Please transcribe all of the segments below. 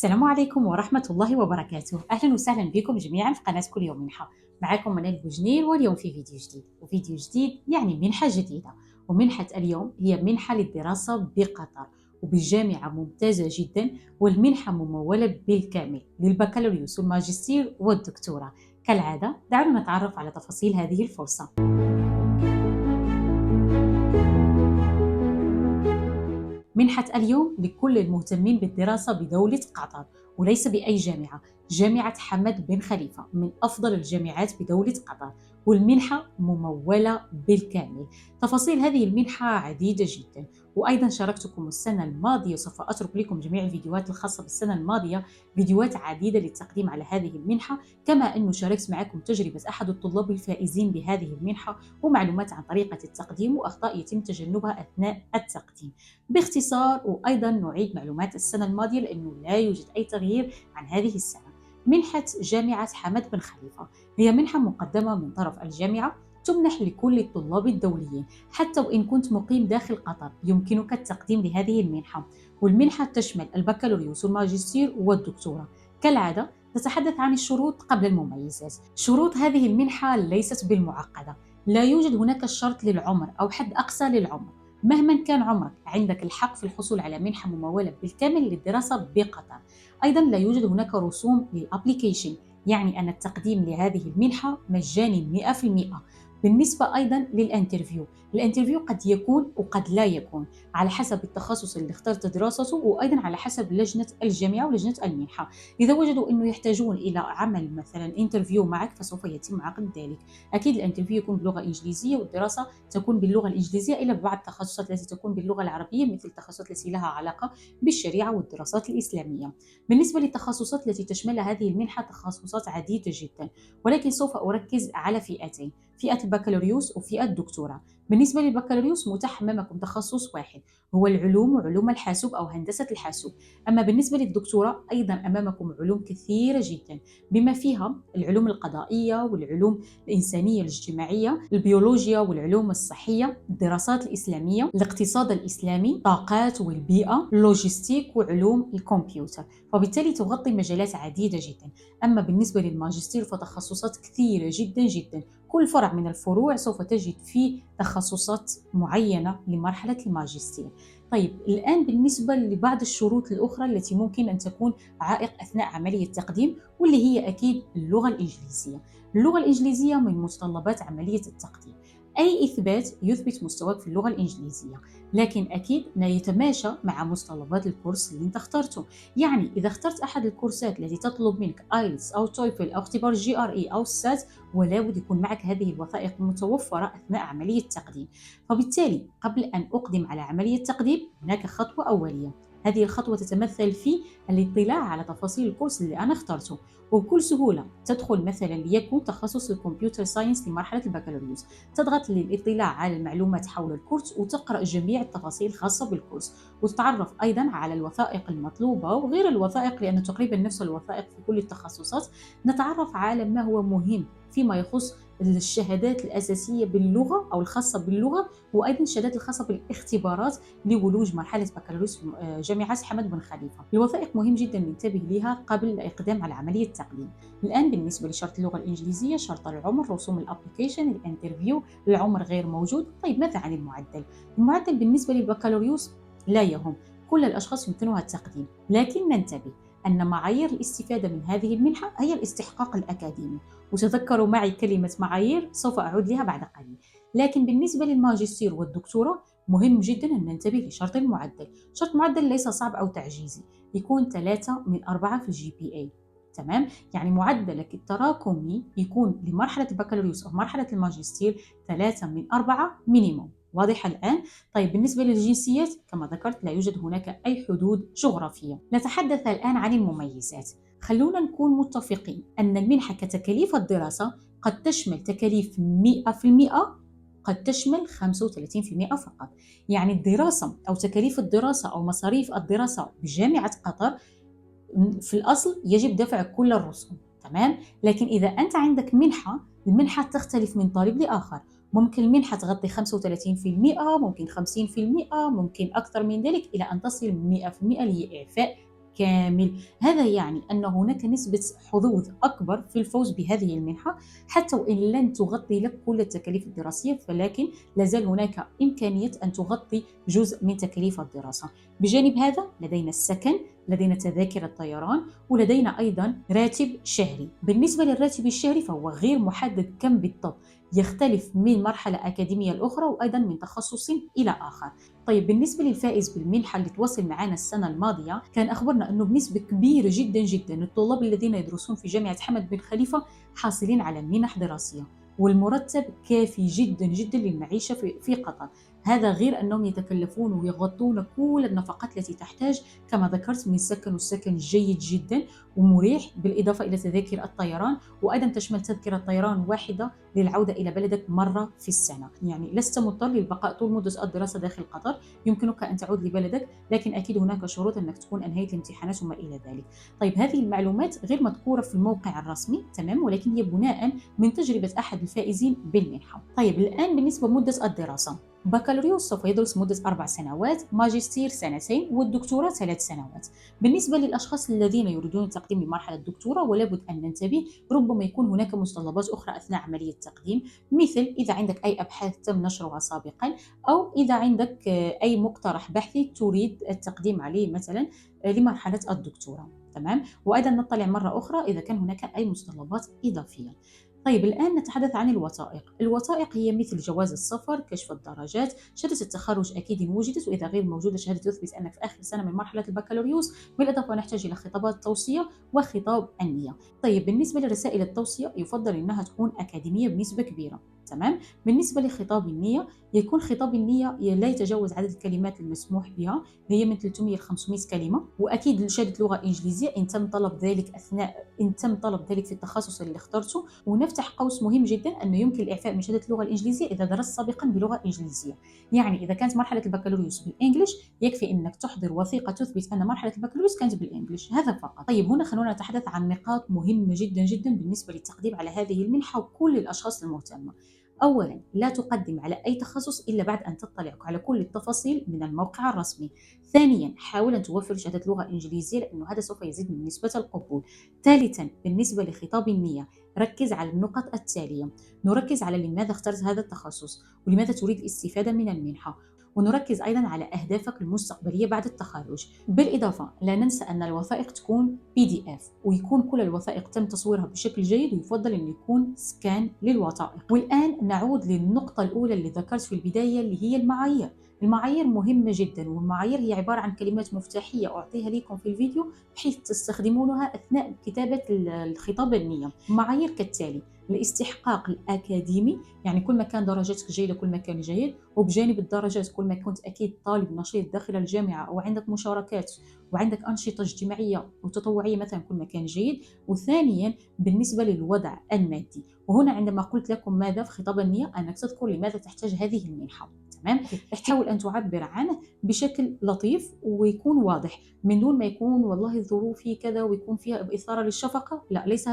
السلام عليكم ورحمة الله وبركاته. أهلا وسهلا بكم جميعا في قناة كل يوم منحة. معكم منال بوجنير، واليوم في فيديو جديد يعني منحة جديدة. ومنحة اليوم هي منحة للدراسة بقطر وبجامعة ممتازة جدا، والمنحة ممولة بالكامل للبكالوريوس والماجستير والدكتوراه. كالعادة دعونا نتعرف على تفاصيل هذه الفرصة. منحة اليوم لكل المهتمين بالدراسة بدولة قطر، وليس بأي جامعة. جامعة حمد بن خليفة من أفضل الجامعات بدولة قطر، والمنحة ممولة بالكامل. تفاصيل هذه المنحة عديدة جدا، وأيضا شاركتكم السنة الماضية، وسوف أترك لكم جميع الفيديوهات الخاصة بالسنة الماضية، فيديوهات عديدة للتقديم على هذه المنحة. كما أنه شاركت معكم تجربة أحد الطلاب الفائزين بهذه المنحة، ومعلومات عن طريقة التقديم وأخطاء يتم تجنبها أثناء التقديم باختصار. وأيضا نعيد معلومات السنة الماضية لأنه لا يوجد أي تغيير عن هذه السنة. منحة جامعة حمد بن خليفة هي منحة مقدمة من طرف الجامعة، تمنح لكل الطلاب الدوليين. حتى وإن كنت مقيم داخل قطر يمكنك التقديم لهذه المنحة، والمنحة تشمل البكالوريوس والماجستير والدكتوراه. كالعادة نتحدث عن الشروط قبل المميزات. شروط هذه المنحة ليست بالمعقدة، لا يوجد هناك شرط للعمر أو حد أقصى للعمر. مهما كان عمرك عندك الحق في الحصول على منحة ممولة بالكامل للدراسة بقطر. أيضا لا يوجد هناك رسوم للأبليكيشن، يعني أن التقديم لهذه المنحة مجاني 100%. بالنسبة أيضا للانترفيو، الانترفيو قد يكون وقد لا يكون على حسب التخصص اللي اخترت دراسته، وأيضا على حسب لجنة الجامعة ولجنة المنحة. إذا وجدوا أنه يحتاجون إلى عمل مثلا انترفيو معك فسوف يتم عقد ذلك. أكيد الانترفيو يكون باللغة الإنجليزية، والدراسة تكون باللغة الإنجليزية، إلى بعض التخصصات التي تكون باللغة العربية مثل التخصصات التي لها علاقة بالشريعة والدراسات الإسلامية. بالنسبة للتخصصات التي تشملها هذه المنحة تخصصات عديدة جدا، ولكن سوف أركز على فئتين: فئة البكالوريوس وفئة الدكتوراه. بالنسبة للبكالوريوس متاح أمامكم تخصص واحد، هو العلوم وعلوم الحاسوب أو هندسة الحاسوب. أما بالنسبة للدكتوراه أيضا أمامكم علوم كثيرة جدا، بما فيها العلوم القضائية والعلوم الإنسانية الاجتماعية، البيولوجيا والعلوم الصحية، الدراسات الإسلامية، الاقتصاد الإسلامي، طاقات والبيئة، اللوجستيك وعلوم الكمبيوتر. وبالتالي تغطي مجالات عديدة جدا. أما بالنسبة للماجستير فتخصصات كثيرة جدا جدا، كل فرع من الفروع سوف تجد فيه تخصصات معينة لمرحلة الماجستير. طيب الآن بالنسبة لبعض الشروط الأخرى التي ممكن أن تكون عائق أثناء عملية التقديم، واللي هي أكيد اللغة الإنجليزية. اللغة الإنجليزية من متطلبات عملية التقديم، أي إثبات يثبت مستواك في اللغة الإنجليزية، لكن أكيد لا يتماشى مع متطلبات الكورس اللي أنت اخترته. يعني إذا اخترت أحد الكورسات التي تطلب منك آيلتس أو تويفل أو اختبار GRE أو السات، ولا بد يكون معك هذه الوثائق المتوفرة أثناء عملية التقديم. فبالتالي قبل أن أقدم على عملية التقديم هناك خطوة أولية. هذه الخطوة تتمثل في الاطلاع على تفاصيل الكورس اللي أنا اخترته. وبكل سهولة تدخل مثلا ليكون تخصص الكمبيوتر ساينس لمرحلة البكالوريوس، تضغط للاطلاع على المعلومات حول الكورس وتقرأ جميع التفاصيل الخاصة بالكورس، وتتعرف أيضا على الوثائق المطلوبة وغير الوثائق، لأن تقريبا نفس الوثائق في كل التخصصات. نتعرف على ما هو مهم فيما يخص الشهادات الأساسية باللغة أو الخاصة باللغة، وأيضا الشهادات الخاصة بالاختبارات لولوج مرحلة بكالوريوس في جامعة حمد بن خليفة. الوثائق مهم جدا ننتبه لها قبل الإقدام على عملية التقديم. الآن بالنسبة لشرط اللغة الإنجليزية، شرط العمر، رسوم الأبليكيشن، الانترفيو، العمر غير موجود. طيب ماذا عن المعدل؟ المعدل بالنسبة للبكالوريوس لا يهم، كل الأشخاص يمكنها التقديم، لكن ننتبه أن معايير الاستفادة من هذه المنحة هي الاستحقاق الأكاديمي. وتذكروا معي كلمة معايير، سوف أعود لها بعد قليل. لكن بالنسبة للماجستير والدكتوراه مهم جدا أن ننتبه لشرط المعدل. شرط معدل ليس صعب أو تعجيزي، يكون 3 من 4 في GPA. تمام؟ يعني معدلك التراكمي يكون لمرحلة البكالوريوس أو مرحلة الماجستير 3 من 4 مينيموم. واضح الآن؟ طيب بالنسبة للجنسيات كما ذكرت لا يوجد هناك أي حدود جغرافية. نتحدث الآن عن المميزات. خلونا نكون متفقين أن المنحة كتكاليف الدراسة قد تشمل تكاليف 100%، قد تشمل 35% فقط. يعني الدراسة أو تكاليف الدراسة أو مصاريف الدراسة بجامعة قطر في الأصل يجب دفع كل الرسوم. تمام؟ لكن إذا أنت عندك منحة، المنحة تختلف من طالب لآخر. ممكن المنحة تغطي 35%، ممكن 50%، ممكن أكثر من ذلك، إلى أن تصل 100% اللي هي إعفاء كامل. هذا يعني أن هناك نسبة حظوظ أكبر في الفوز بهذه المنحة، حتى وإن لن تغطي لك كل التكاليف الدراسية، ولكن لازال هناك إمكانية أن تغطي جزء من تكاليف الدراسة. بجانب هذا لدينا السكن، لدينا تذاكر الطيران، ولدينا أيضا راتب شهري. بالنسبة للراتب الشهري فهو غير محدد كم بالضبط، يختلف من مرحلة أكاديمية لأخرى وأيضا من تخصص إلى آخر. طيب بالنسبة للفائز بالمنحة اللي تواصل معنا السنة الماضية، كان أخبرنا أنه بنسبة كبيرة جدا جدا الطلاب الذين يدرسون في جامعة حمد بن خليفة حاصلين على منح دراسية، والمرتب كافي جدا جدا للمعيشة في قطر. هذا غير أنهم يتكلفون ويغطون كل النفقات التي تحتاج كما ذكرت من سكن، والسكن جيد جدا ومريح، بالإضافة إلى تذاكر الطيران، وأيضا تشمل تذكرة طيران واحدة للعودة إلى بلدك مرة في السنة. يعني لست مضطر للبقاء طول مدة الدراسة داخل قطر، يمكنك أن تعود لبلدك، لكن أكيد هناك شروط أنك تكون أنهيت الامتحانات وما إلى ذلك. طيب هذه المعلومات غير مذكورة في الموقع الرسمي، تمام، ولكن هي بناء من تجربة أحد الفائزين بالمنحة. طيب الآن بالنسبة لمدة الدراسة، بكالوريوس سوف يدرس مدة 4 سنوات، ماجستير 2 سنين، والدكتوراه 3 سنوات. بالنسبة للأشخاص الذين يريدون التقديم لمرحلة الدكتوراه، ولابد أن ننتبه، ربما يكون هناك متطلبات أخرى أثناء عملية التقديم، مثل إذا عندك أي أبحاث تم نشرها سابقا، أو إذا عندك أي مقترح بحثي تريد التقديم عليه مثلا لمرحلة الدكتوراه، تمام. وأيضا نطلع مرة أخرى إذا كان هناك أي متطلبات إضافية. طيب الآن نتحدث عن الوثائق. الوثائق هي مثل جواز السفر، كشف الدرجات، شهادة التخرج أكيد إن وجدت، وإذا غير موجودة شهادة تثبت أنك في آخر سنة من مرحلة البكالوريوس. بالإضافة نحتاج إلى خطابات التوصية وخطاب النية. طيب بالنسبة لرسائل التوصية يفضل أنها تكون أكاديمية بنسبة كبيرة، تمام. بالنسبة لخطاب النية، يكون خطاب النية لا يتجاوز عدد الكلمات المسموح بها، هي من 300 ل 500 كلمة. وأكيد شهادة لغة إنجليزية إن تم طلب ذلك في التخصص اللي اخترته. ونفتح قوس مهم جدا أنه يمكن الإعفاء من شهادة اللغة الإنجليزية إذا درست سابقا بلغة إنجليزية. يعني إذا كانت مرحلة البكالوريوس بالإنجليش يكفي أنك تحضر وثيقة تثبت أن مرحلة البكالوريوس كانت بالإنجليش، هذا فقط. طيب هنا خلونا نتحدث عن نقاط مهمة جدا جدا بالنسبة للتقديم على هذه المنحة وكل الأشخاص المهتمة. أولا، لا تقدم على أي تخصص إلا بعد أن تطلع على كل التفاصيل من الموقع الرسمي. ثانيا، حاول أن توفر شهادة لغة إنجليزية لأنه هذا سوف يزيد من نسبة القبول. ثالثا، بالنسبة لخطاب النية ركز على النقط التالية. نركز على لماذا اخترت هذا التخصص، ولماذا تريد الاستفادة من المنحة، ونركز أيضا على أهدافك المستقبلية بعد التخرج. بالإضافة لا ننسى أن الوثائق تكون PDF، ويكون كل الوثائق تم تصويرها بشكل جيد، ويفضل أن يكون سكان للوثائق. والآن نعود للنقطة الأولى اللي ذكرت في البداية اللي هي المعايير. المعايير مهمة جدا، والمعايير هي عبارة عن كلمات مفتاحية أعطيها لكم في الفيديو بحيث تستخدمونها أثناء كتابة الخطاب النية. معايير كالتالي: الاستحقاق الأكاديمي، يعني كل ما كان درجاتك جيدة كل ما كان جيد، وبجانب الدرجات كل ما كنت أكيد طالب نشيط داخل الجامعة أو عندك مشاركات وعندك أنشطة اجتماعية وتطوعية مثلا كل ما كان جيد. وثانيا بالنسبة للوضع المادي، وهنا عندما قلت لكم ماذا في خطاب النية أنك تذكر لماذا تحتاج هذه المنحة، تمام. تحاول أن تعبر عنه بشكل لطيف ويكون واضح، من دون ما يكون والله ظروفي كذا ويكون فيها إثارة للشفقة. لا، ليس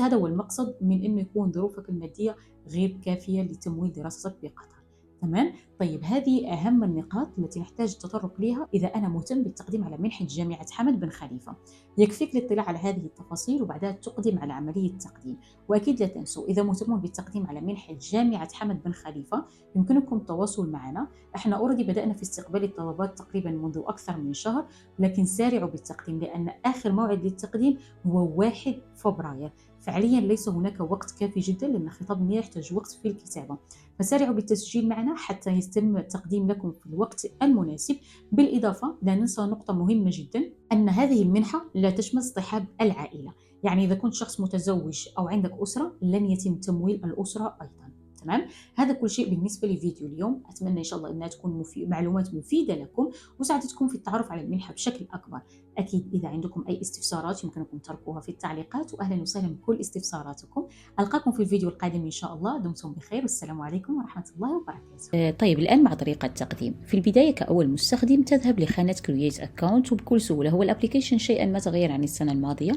هذا هو المقصد من أنه يكون ظروفك المادية غير كافية لتمويل دراستك بقطر، تمام. طيب هذه أهم النقاط التي نحتاج التطرق لها إذا أنا مهتم بالتقديم على منحة جامعة حمد بن خليفة. يكفيك الاطلاع على هذه التفاصيل وبعدها تقدم على عملية التقديم. وأكيد لا تنسوا إذا مهتمون بالتقديم على منحة جامعة حمد بن خليفة يمكنكم التواصل معنا. احنا أوريدي بدأنا في استقبال الطلبات تقريبا منذ أكثر من شهر، لكن سارعوا بالتقديم لأن آخر موعد للتقديم هو 1 فبراير. فعليا ليس هناك وقت كافي جدا لأن خطاب النية يحتاج وقت في الكتابة، فسارعوا بالتسجيل معنا حتى يتم التقديم لكم في الوقت المناسب. بالإضافة لا ننسى نقطة مهمة جدا، أن هذه المنحة لا تشمل اصطحاب العائلة. يعني إذا كنت شخص متزوج أو عندك أسرة لن يتم تمويل الأسرة أيضا، تمام. هذا كل شيء بالنسبة لفيديو اليوم. أتمنى إن شاء الله أنها تكون معلومات مفيدة لكم وساعدتكم في التعرف على المنحة بشكل أكبر. أكيد إذا عندكم أي استفسارات يمكنكم تركوها في التعليقات، وأهلا وسهلا بكل استفساراتكم. ألقاكم في الفيديو القادم إن شاء الله. دمتم بخير والسلام عليكم ورحمة الله وبركاته. طيب الآن مع طريقة التقديم. في البداية كأول مستخدم تذهب لخانة Create Account، وبكل سهولة هو الابليكيشن شيئا ما تغير عن السنة الماضية.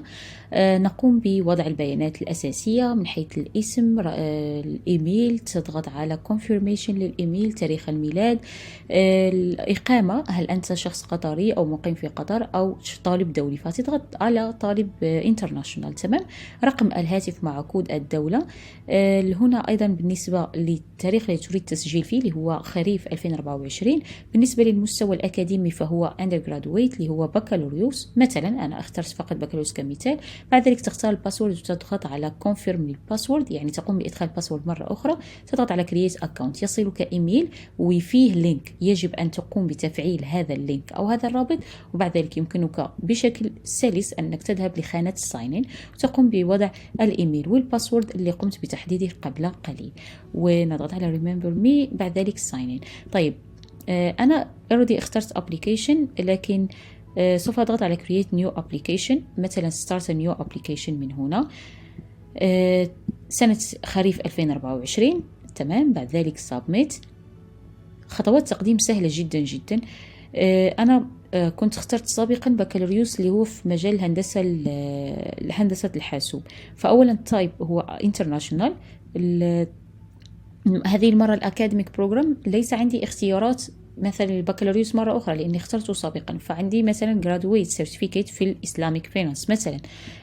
نقوم بوضع البيانات الأساسية من حيث الاسم، الإيميل، الإيميل، تضغط على confirmation للإيميل، تاريخ الميلاد، الإقامة، هل أنت شخص قطري أو مقيم في قطر أو طالب دولي، فتضغط على طالب international. تمام. رقم الهاتف مع كود الدولة. هنا أيضا بالنسبة للتاريخ الذي تريد التسجيل فيه اللي هو خريف 2024. بالنسبة للمستوى الأكاديمي فهو undergraduate اللي هو بكالوريوس، مثلا أنا اخترت فقط بكالوريوس كمثال. بعد ذلك تختار الباسورد وتضغط على confirm للباسورد، يعني تقوم بإدخال الباسورد مرة أخرى، تضغط على create account. يصلك إيميل وفيه لينك، يجب أن تقوم بتفعيل هذا اللينك أو هذا الرابط، وبعد ذلك يمكنك بشكل سلس أنك تذهب لخانة الساين وتقوم بوضع الإيميل والباسورد اللي قمت بتحديده قبل قليل، ونضغط على remember me، بعد ذلك sign in. طيب أنا already اخترت application، لكن سوف أضغط على create new application، مثلا start a new application من هنا، سنة خريف 2024. تمام. بعد ذلك submit. خطوات تقديم سهلة جدا جدا. أنا كنت اخترت سابقا بكالوريوس اللي هو في مجال هندسة الحاسوب، فأولا تايب هو international. هذه المرة الأكاديميك بروجرام ليس عندي اختيارات مثلا البكالوريوس مرة أخرى لأني اخترته سابقا، فعندي مثلا graduate certificate في الإسلاميك فينانس مثلا،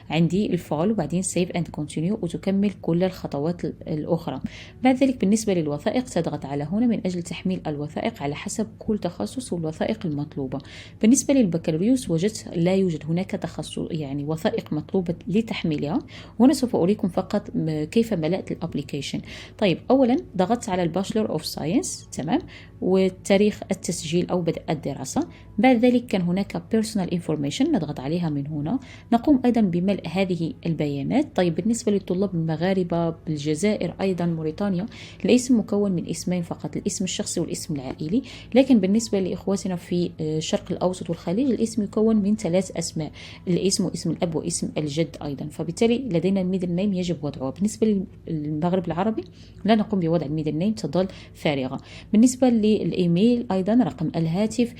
عندي الفايل وبعدين save and continue وتكمل كل الخطوات الأخرى. بعد ذلك بالنسبة للوثائق تضغط على هنا من أجل تحميل الوثائق على حسب كل تخصص والوثائق المطلوبة. بالنسبة للبكالوريوس وجدت لا يوجد هناك تخصص يعني وثائق مطلوبة لتحميلها، وهنا سوف أريكم فقط كيف ملأت الابليكيشن. طيب أولا ضغطت على الباشلر أوف ساينس، تمام، وتاريخ التسجيل أو بدء الدراسة. بعد ذلك كان هناك personal information نضغط عليها من هنا، نقوم أيضا بملء هذه البيانات. طيب بالنسبة للطلاب المغاربة بالجزائر أيضا موريتانيا، الاسم مكون من اسمين فقط، الاسم الشخصي والاسم العائلي، لكن بالنسبة لإخواتنا في الشرق الأوسط والخليج الاسم يكون من 3 أسماء، الاسم واسم الأب واسم الجد أيضا، فبالتالي لدينا الميدل نيم يجب وضعه. بالنسبة للمغرب العربي لا نقوم بوضع الميدل نيم، تظل فارغة. بالنسبة للإيميل أيضا رقم الهاتف،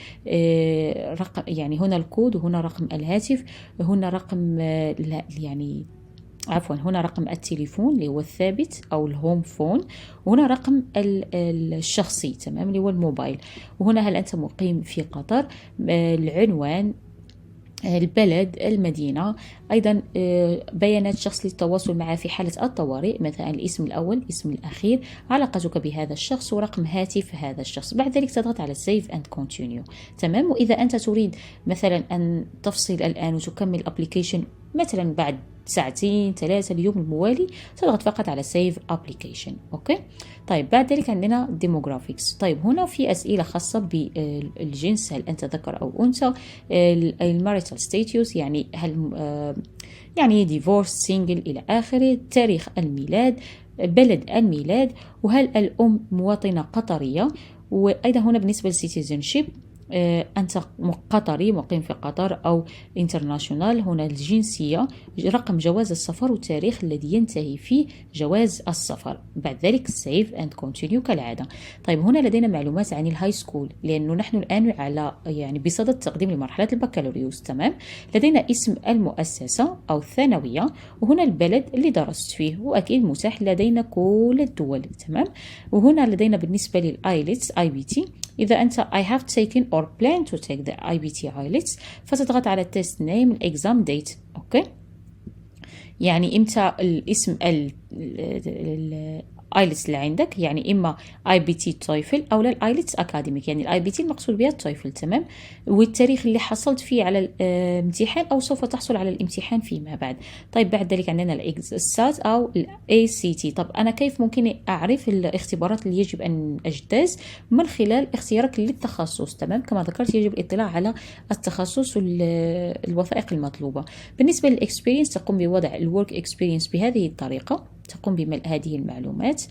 رقم يعني هنا الكود وهنا رقم الهاتف، هنا رقم يعني عفوا هنا رقم التليفون اللي هو الثابت أو الهوم فون، وهنا رقم الشخصي تمام اللي هو الموبايل، وهنا هل أنت مقيم في قطر، العنوان، البلد، المدينة، أيضا بيانات شخص للتواصل معه في حالة الطوارئ، مثلا الاسم الأول، الاسم الأخير، علاقتك بهذا الشخص، ورقم هاتف هذا الشخص. بعد ذلك تضغط على save and continue. تمام. وإذا أنت تريد مثلا أن تفصل الآن وتكمل الابليكيشن مثلا بعد 2-3 اليوم الموالي، تضغط فقط على save application. أوكي. طيب بعد ذلك عندنا demographics. طيب هنا في أسئلة خاصة بالجنس، هل أنت ذكر أو أنثى، الماريتال status يعني هل يعني divorce single إلى آخره، تاريخ الميلاد، بلد الميلاد، وهل الأم مواطنة قطرية، وأيضا هنا بالنسبة للcitizenship أنت قطري مقيم في قطر أو international، هنا الجنسية، رقم جواز السفر والتاريخ الذي ينتهي فيه جواز السفر. بعد ذلك save and continue كالعادة. طيب هنا لدينا معلومات عن الهاي سكول، لأنه نحن الآن على يعني بصدد تقديم لمرحلة البكالوريوس. تمام. لدينا اسم المؤسسة أو الثانوية، وهنا البلد اللي درست فيه، وأكيد متاح لدينا كل الدول. تمام. وهنا لدينا بالنسبة للآيلتس IBT، إذا أنت I have taken or plan to take the IBT IELTS فتضغط على test name exam date. أوكي. يعني إمتى الاسم IELTS اللي عندك، يعني إما IBT TOEFL أو لا IELTS أكاديميك، يعني IBT المقصود بها TOEFL. تمام. والتاريخ اللي حصلت فيه على الامتحان أو سوف تحصل على الامتحان فيما بعد. طيب بعد ذلك عندنا الإكسات أو ACT. طب أنا كيف ممكن أعرف الاختبارات اللي يجب أن أجتاز؟ من خلال اختيارك للتخصص. تمام. كما ذكرت يجب الاطلاع على التخصص والوثائق المطلوبة. بالنسبة للإكسبيرينس تقوم بوضع الورك إكسبيرينس بهذه الطريقة، تقوم بملء هذه المعلومات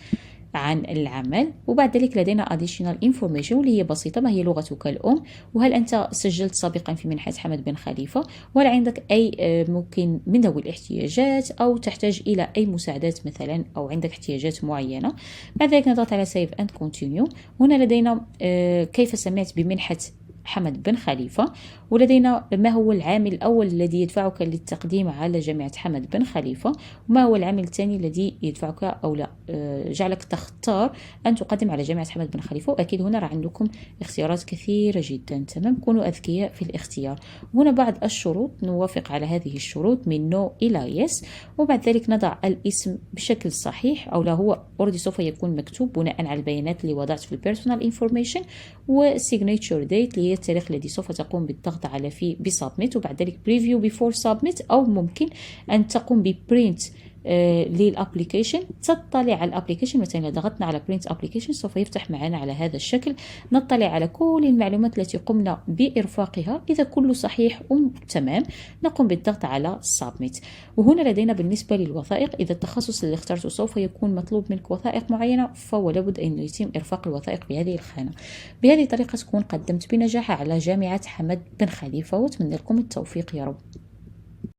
عن العمل. وبعد ذلك لدينا additional information واللي هي بسيطة، ما هي لغتك الأم، وهل أنت سجلت سابقا في منحة حمد بن خليفة، وهل عندك أي ممكن من ذوي الاحتياجات أو تحتاج إلى أي مساعدات مثلا أو عندك احتياجات معينة. بعد ذلك نضغط على save and continue. هنا لدينا كيف سمعت بمنحة حمد بن خليفة. ولدينا ما هو العامل الأول الذي يدفعك للتقديم على جامعة حمد بن خليفة، وما هو العامل الثاني الذي يدفعك أو لا جعلك تختار أن تقدم على جامعة حمد بن خليفة. وأكيد هنا راه عندكم اختيارات كثيرة جدا، تمام؟ كونوا أذكياء في الاختيار. هنا بعض الشروط، نوافق على هذه الشروط من نو إلى يس، وبعد ذلك نضع الاسم بشكل صحيح أو لا، هو أوردي سوف يكون مكتوب بناء على البيانات اللي وضعت في البيرسونال انفورميشن، وسيجنيتشر ديت اللي هي التاريخ الذي سوف تقوم بالضغط على فيه بسابميت، وبعد ذلك بريفيو بيفور سابميت، أو ممكن أن تقوم ببرينت للابليكيشن، تطلع على الابليكيشن. مثلا إذا ضغطنا على برينت ابليكيشن سوف يفتح معنا على هذا الشكل، نطلع على كل المعلومات التي قمنا بإرفاقها، إذا كله صحيح تمام نقوم بالضغط على سابميت. وهنا لدينا بالنسبة للوثائق، إذا التخصص اللي اخترته سوف يكون مطلوب منك وثائق معينة، فهو لابد أن يتم إرفاق الوثائق في هذه الخانة. بهذه الطريقة تكون قدمت بنجاح على جامعة حمد بن خليفة، وأتمنى لكم التوفيق يا رب.